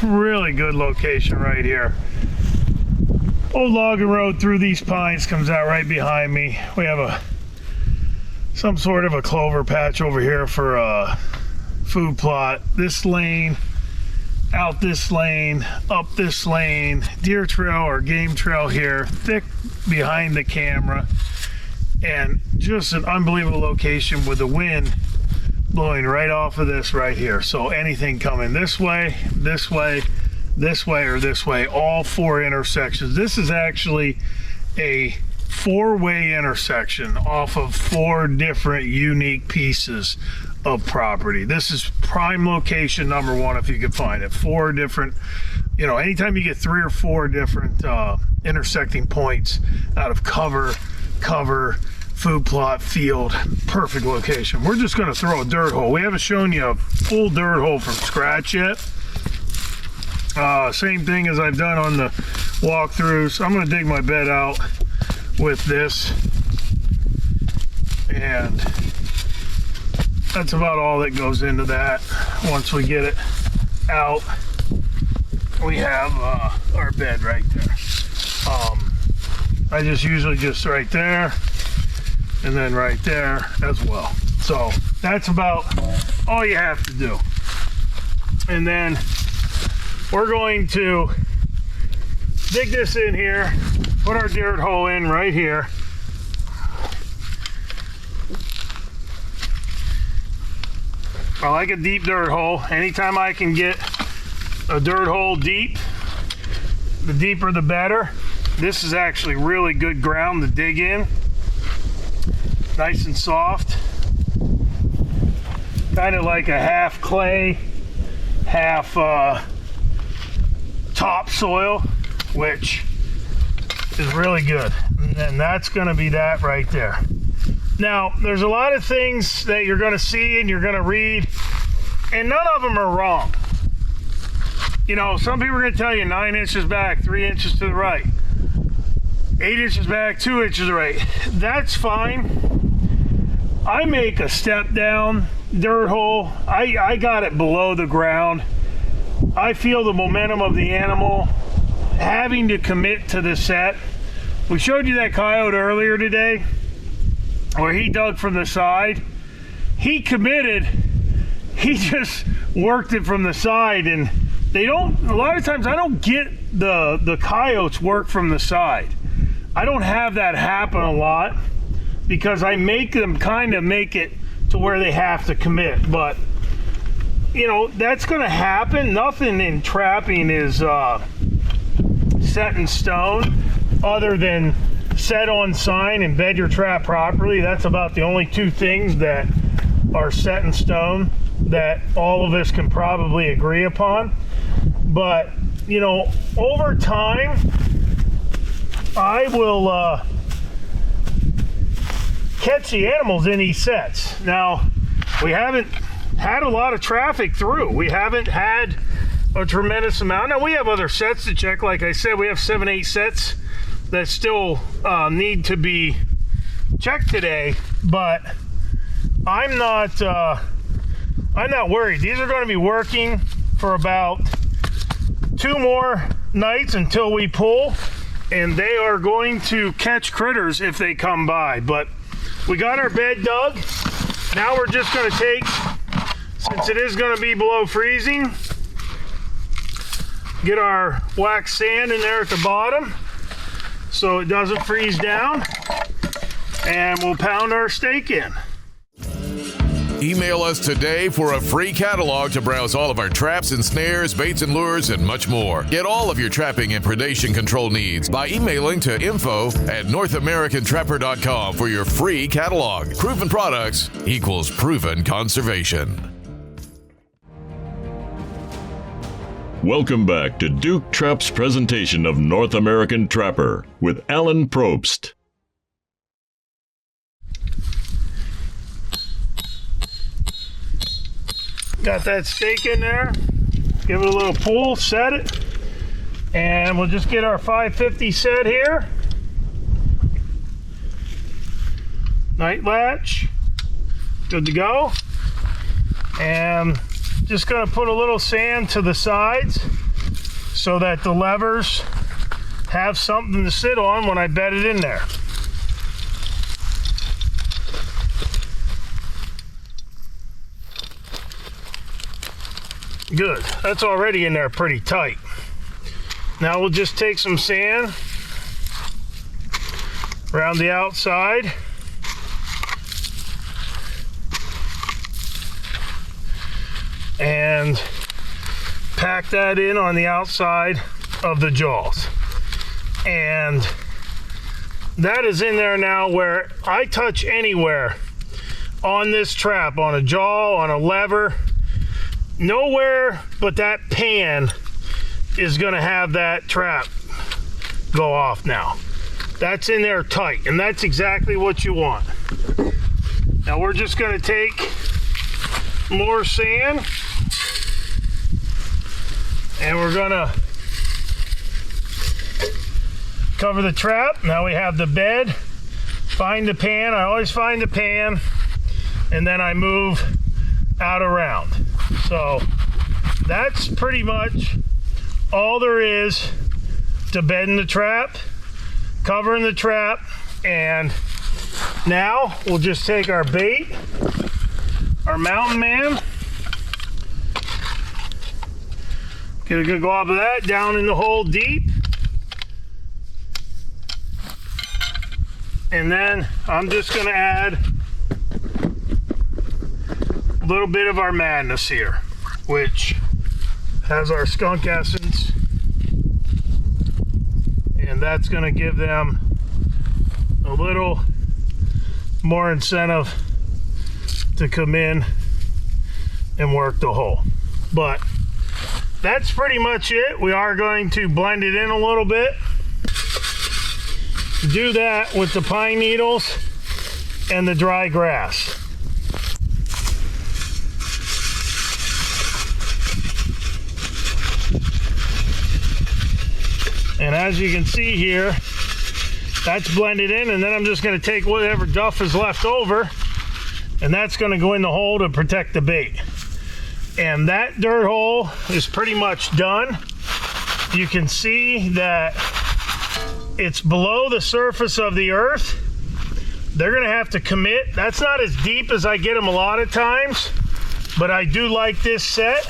really good location right here. Old logging road through these pines comes out right behind me. We have some sort of a clover patch over here for a food plot. This lane, out this lane, up this lane, deer trail or game trail here, thick behind the camera, and just an unbelievable location with the wind blowing right off of this right here. So anything coming this way, this way, this way, or this way, all four intersections. This is actually a four-way intersection off of four different unique pieces of property. This is prime location number one if you can find it. Four different, you know, anytime you get three or four different intersecting points out of cover, food plot, field, perfect location. We're just going to throw a dirt hole. We haven't shown you a full dirt hole from scratch yet. Same thing as I've done on the walkthroughs. I'm going to dig my bed out with this, and that's about all that goes into that. Once we get it out, we have our bed right there. I just usually just right there and then right there as well. So that's about all you have to do. And then we're going to dig this in here, put our dirt hole in right here. I like a deep dirt hole. Anytime I can get a dirt hole deep, the deeper the better. This is actually really good ground to dig in. Nice and soft. Kind of like a half clay, half topsoil, which is really good. And then that's going to be that right there. Now, there's a lot of things that you're going to see and you're going to read, and none of them are wrong. You know, some people are going to tell you 9 inches back, 3 inches to the right, 8 inches back, 2 inches to the right. That's fine. I make a step down dirt hole. I got it below the ground. I feel the momentum of the animal having to commit to the set. We showed you that coyote earlier today where he dug from the side. He committed. He just worked it from the side, and they don't, a lot of times I don't get the coyotes work from the side. I don't have that happen a lot because I make them kind of make it to where they have to commit. But you know, that's going to happen. Nothing in trapping is set in stone other than set on sign and bed your trap properly. That's about the only two things that are set in stone that all of us can probably agree upon. But you know, over time I will catch the animals in these sets. Now, we haven't had a lot of traffic through. We haven't had a tremendous amount. Now, we have other sets to check. Like I said, we have 7, 8 sets that still need to be checked today, but I'm not worried. These are going to be working for about 2 more nights until we pull, and they are going to catch critters if they come by. But we got our bed dug. Now we're just going to take, since it is going to be below freezing, get our wax sand in there at the bottom so it doesn't freeze down, and we'll pound our stake in. Email us today for a free catalog to browse all of our traps and snares, baits and lures, and much more. Get all of your trapping and predation control needs by emailing to info@NorthAmericanTrapper.com for your free catalog. Proven products equals proven conservation. Welcome back to Duke Trap's presentation of North American Trapper with Alan Probst. Got that stake in there. Give it a little pull, set it, and we'll just get our 550 set here. Night latch, good to go. And just gonna put a little sand to the sides so that the levers have something to sit on when I bed it in there. Good, that's already in there pretty tight. Now we'll just take some sand around the outside. And pack that in on the outside of the jaws. And that is in there now. Where I touch anywhere on this trap, on a jaw, on a lever, nowhere but that pan is gonna have that trap go off now. That's in there tight, and that's exactly what you want. Now we're just gonna take more sand, and we're gonna cover the trap. Now we have the bed. Find the pan. I always find the pan, and then I move out around. So that's pretty much all there is to bedding the trap, covering the trap. And now we'll just take our bait, our mountain man, get a good glob of that down in the hole deep. And then I'm just gonna add a little bit of our madness here, which has our skunk essence, and that's gonna give them a little more incentive to come in and work the hole. But that's pretty much it. We are going to blend it in a little bit. Do that with the pine needles and the dry grass. And as you can see here, that's blended in, and then I'm just going to take whatever duff is left over, and that's going to go in the hole to protect the bait. And that dirt hole is pretty much done. You can see that it's below the surface of the earth. They're gonna have to commit. That's not as deep as I get them a lot of times, but I do like this set,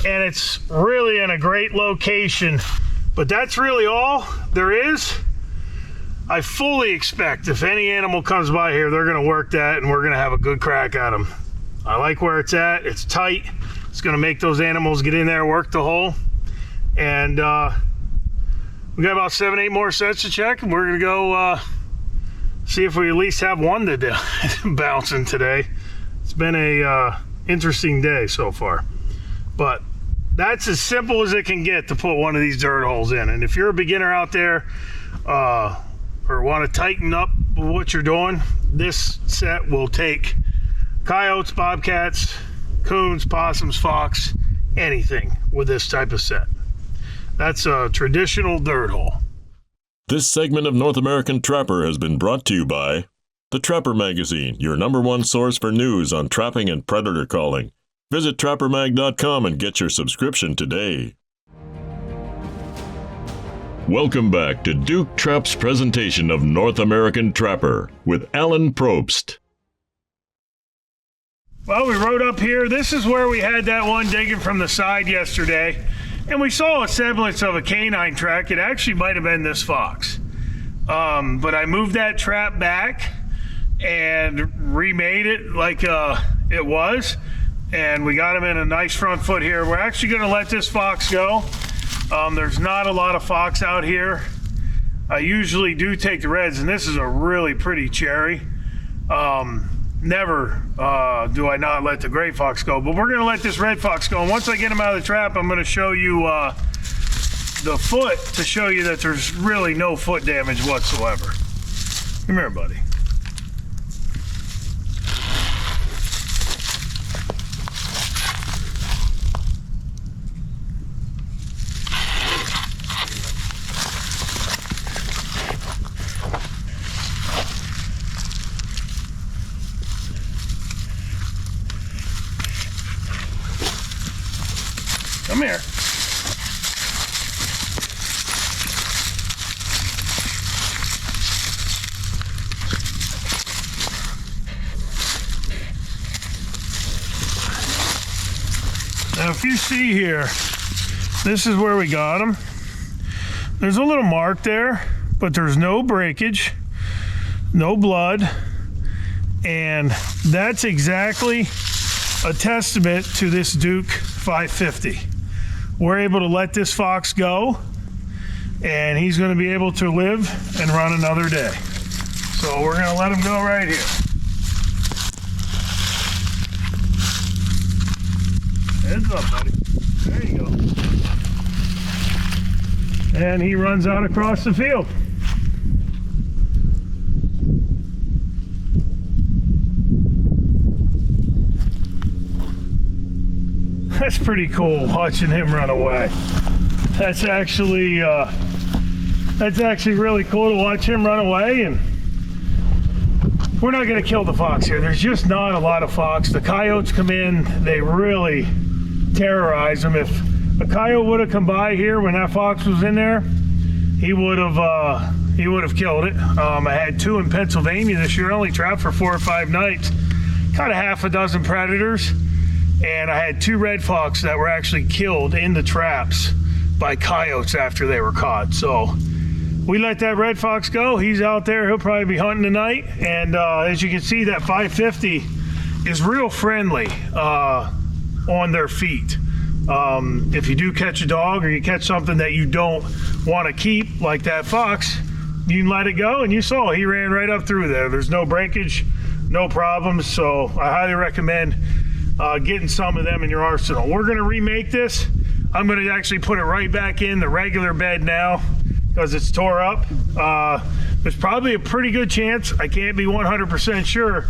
and it's really in a great location. But that's really all there is. I fully expect if any animal comes by here, they're gonna work that, and we're gonna have a good crack at them. I like where it's at. It's tight. It's gonna make those animals get in there, work the hole. And we got about 7-8 more sets to check, and we're gonna go see if we at least have one to do bouncing today. It's been a interesting day so far, but that's as simple as it can get to put one of these dirt holes in. And if you're a beginner out there or want to tighten up what you're doing, this set will take coyotes, bobcats, coons, possums, fox, anything with this type of set. That's a traditional dirt hole. This segment of North American Trapper has been brought to you by The Trapper Magazine, your #1 source for news on trapping and predator calling. Visit trappermag.com and get your subscription today. Welcome back to Duke Trap's presentation of North American Trapper with Alan Probst. Well, we rode up here. This is where we had that one digging from the side yesterday. And we saw a semblance of a canine track. It actually might have been this fox. But I moved that trap back and remade it like it was. And we got him in a nice front foot here. We're actually gonna let this fox go. There's not a lot of fox out here. I usually do take the reds, and this is a really pretty cherry. Never do I not let the gray fox go, but we're gonna let this red fox go. And once I get him out of the trap, I'm gonna show you the foot to show you that there's really no foot damage whatsoever. Come here, buddy. you see here, this is where we got him. There's a little mark there, but there's no breakage, no blood, and that's exactly a testament to this Duke 550. We're able to let this fox go, and he's going to be able to live and run another day. So we're going to let him go right here. Heads up, buddy. There you go. And he runs out across the field. That's pretty cool, watching him run away. That's actually really cool to watch him run away. And we're not going to kill the fox here. There's just not a lot of fox. The coyotes come in, they really terrorize them. If a coyote would have come by here when that fox was in there, he would have killed it. I had 2 in Pennsylvania this year. I only trapped for 4 or 5 nights. Caught a half a dozen predators, and I had 2 red fox that were actually killed in the traps by coyotes after they were caught. So we let that red fox go. He's out there. He'll probably be hunting tonight. And as you can see, that 550 is real friendly on their feet. If you do catch a dog or you catch something that you don't want to keep, like that fox, you can let it go. And you saw he ran right up through there. There's no breakage, no problems. So I highly recommend getting some of them in your arsenal. We're going to remake this. I'm going to actually put it right back in the regular bed now because it's tore up. There's probably a pretty good chance, I can't be 100% sure,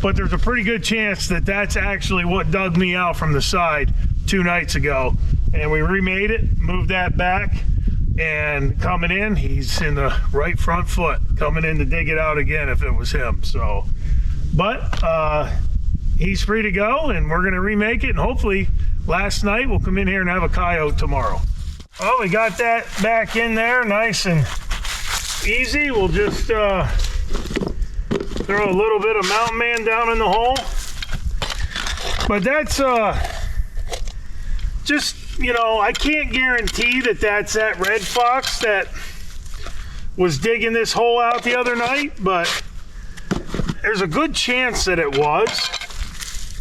but there's a pretty good chance that that's actually what dug me out from the side 2 nights ago. And we remade it, moved that back, and coming in, he's in the right front foot, coming in to dig it out again if it was him. So, but he's free to go, and we're going to remake it, and hopefully last night we'll come in here and have a coyote tomorrow. Well, we got that back in there nice and easy. We'll just throw a little bit of Mountain Man down in the hole. But that's just, you know, I can't guarantee that that's that red fox that was digging this hole out the other night, but there's a good chance that it was.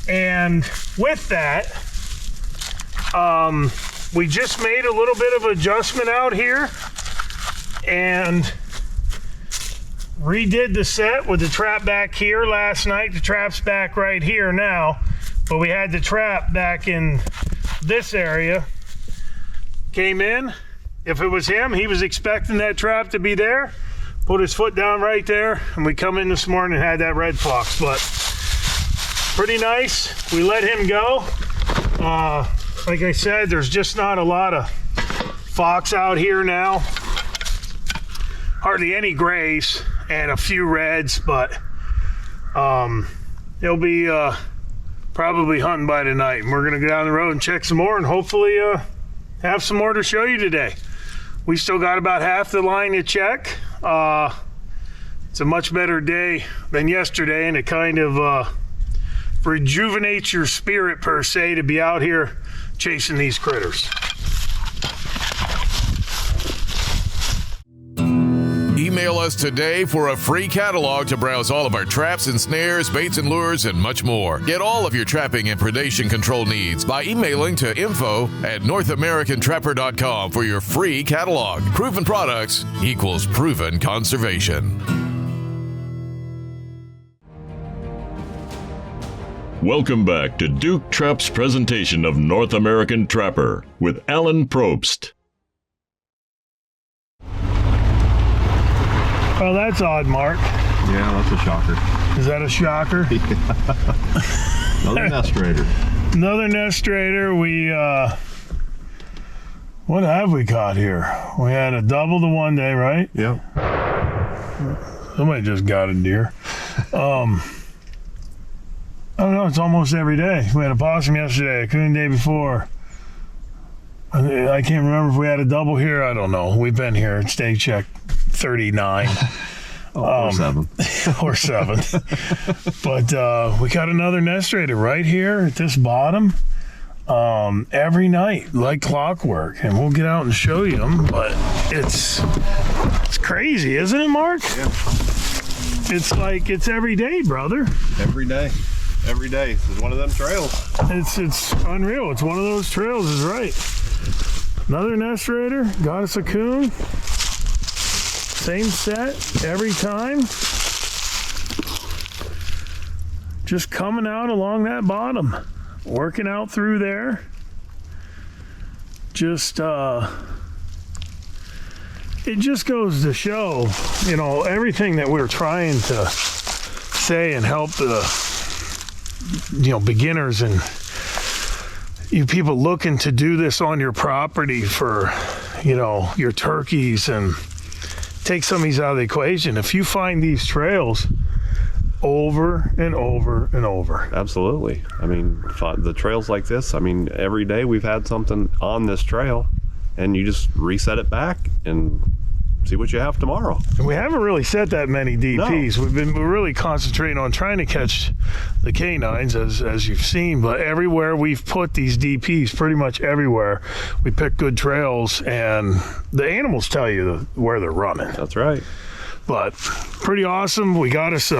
And with that, we just made a little bit of adjustment out here and redid the set with the trap back here last night. The trap's back right here now, but we had the trap back in this area. Came in, if it was him, he was expecting that trap to be there, put his foot down right there, and we come in this morning and had that red fox. But pretty nice. We let him go. Like I said, there's just not a lot of fox out here now. Hardly any grays and a few reds, but he'll be probably hunting by tonight. And we're gonna go down the road and check some more and hopefully have some more to show you today. We still got about half the line to check. It's a much better day than yesterday, and it kind of rejuvenates your spirit per se to be out here chasing these critters. Email us today for a free catalog to browse all of our traps and snares, baits and lures, and much more. Get all of your trapping and predation control needs by emailing to info@NorthAmericanTrapper.com for your free catalog. Proven products equals proven conservation. Welcome back to Duke Trap's presentation of North American Trapper with Alan Probst. Well, that's odd, Mark. Yeah, that's a shocker. Is that a shocker? Another nest raider. Another nest raider. We, what have we got here? We had a double the one day, right? Yep. Somebody just got a deer. I don't know, it's almost every day. We had a opossum yesterday, a coon the day before. I can't remember if we had a double here. I don't know. We've been here. It's day check 39. Or 7. Or 7. But we got another nest raider right here at this bottom. every night like clockwork, and we'll get out and show you them. But it's crazy, isn't it, Mark? Yeah. It's like it's every day, brother. Every day. Every day. This is one of them trails. It's unreal. It's one of those trails, is right. Another nest raider, got us a coon. Same set every time. Just coming out along that bottom, working out through there. Just it just goes to show, you know, everything that we're trying to say and help the, you know, beginners and you people looking to do this on your property for, you know, your turkeys, and take some of these out of the equation. If you find these trails over and over and over. Absolutely. I mean, the trails like this, I mean, every day we've had something on this trail, and you just reset it back and see what you have tomorrow. And we haven't really set that many DPs. No. We're really concentrating on trying to catch the canines, as you've seen, but everywhere we've put these DPs, pretty much everywhere, we pick good trails, and the animals tell you where they're running. That's right. But pretty awesome. We got us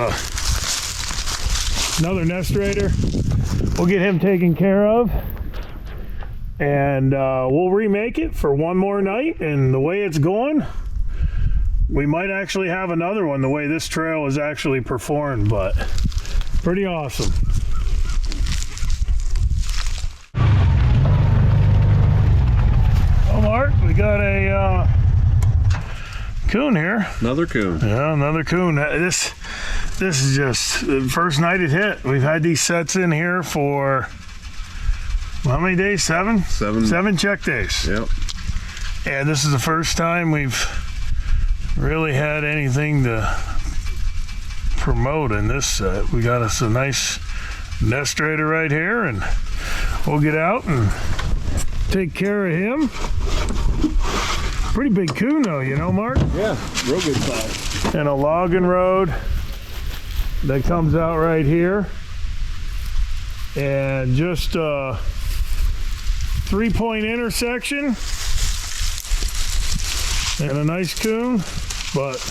another nest raider. We'll get him taken care of, and we'll remake it for one more night. And the way it's going, we might actually have another one, the way this trail is actually performed. But pretty awesome. Oh, Mark, we got a coon here. Another coon. Yeah, another coon. This is just the first night it hit. We've had these sets in here for how many days? Seven check days. Yep. And this is the first time we've really had anything to promote in this set. We got us a nice nest raider right here, and we'll get out and take care of him. Pretty big coon though, you know, Mark? Yeah, real good size. And a logging road that comes out right here, and just a 3-point intersection and a nice coon. But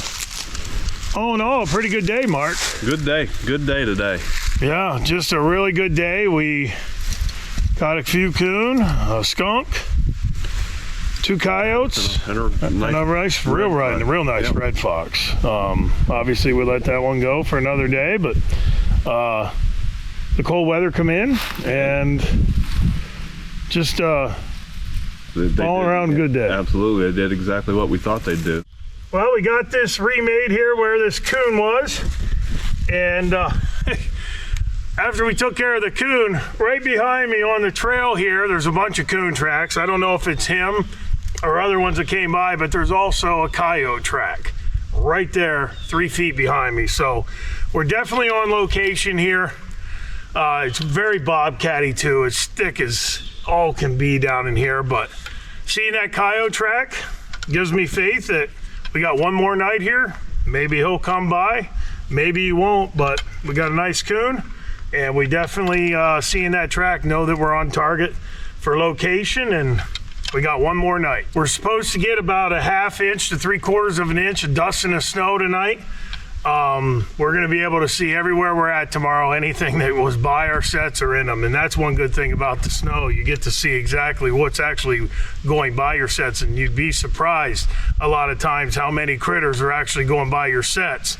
all in all, a pretty good day, Mark. Good day today. Yeah, just a really good day. We got a few coon, a skunk, 2 coyotes, and a nice, real nice red fox. Obviously, we let that one go for another day, but the cold weather come in, and just all around good day. Absolutely, they did exactly what we thought they'd do. Well, we got this remade here where this coon was, and after we took care of the coon, right behind me on the trail here, there's a bunch of coon tracks. I don't know if it's him or other ones that came by, but there's also a coyote track right there 3 feet behind me. So we're definitely on location here. It's very bobcatty too. It's thick as all can be down in here, but seeing that coyote track gives me faith that we got one more night here. Maybe he'll come by, maybe he won't, but we got a nice coon, and we definitely seeing that track know that we're on target for location, and we got one more night. We're supposed to get about a 1/2 inch to 3/4 of an inch of dust and snow tonight. We're going to be able to see everywhere we're at tomorrow, anything that was by our sets or in them. And that's one good thing about the snow. You get to see exactly what's actually going by your sets, and you'd be surprised a lot of times how many critters are actually going by your sets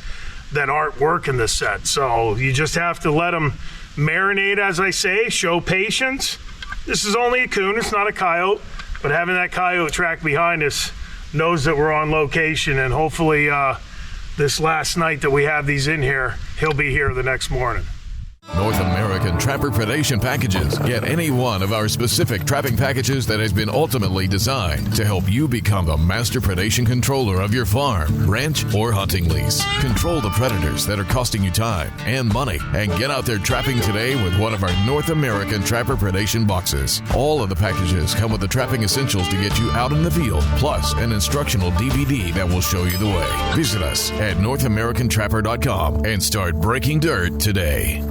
that aren't working the set. So you just have to let them marinate, as I say, show patience. This is only a coon, it's not a coyote, but having that coyote track behind us knows that we're on location, and hopefully this last night that we have these in here, he'll be here the next morning. North American Trapper Predation Packages. Get any one of our specific trapping packages that has been ultimately designed to help you become the master predation controller of your farm, ranch, or hunting lease. Control the predators that are costing you time and money, and get out there trapping today with one of our North American Trapper Predation boxes. All of the packages come with the trapping essentials to get you out in the field, plus an instructional DVD that will show you the way. Visit us at NorthAmericanTrapper.com and start breaking dirt today.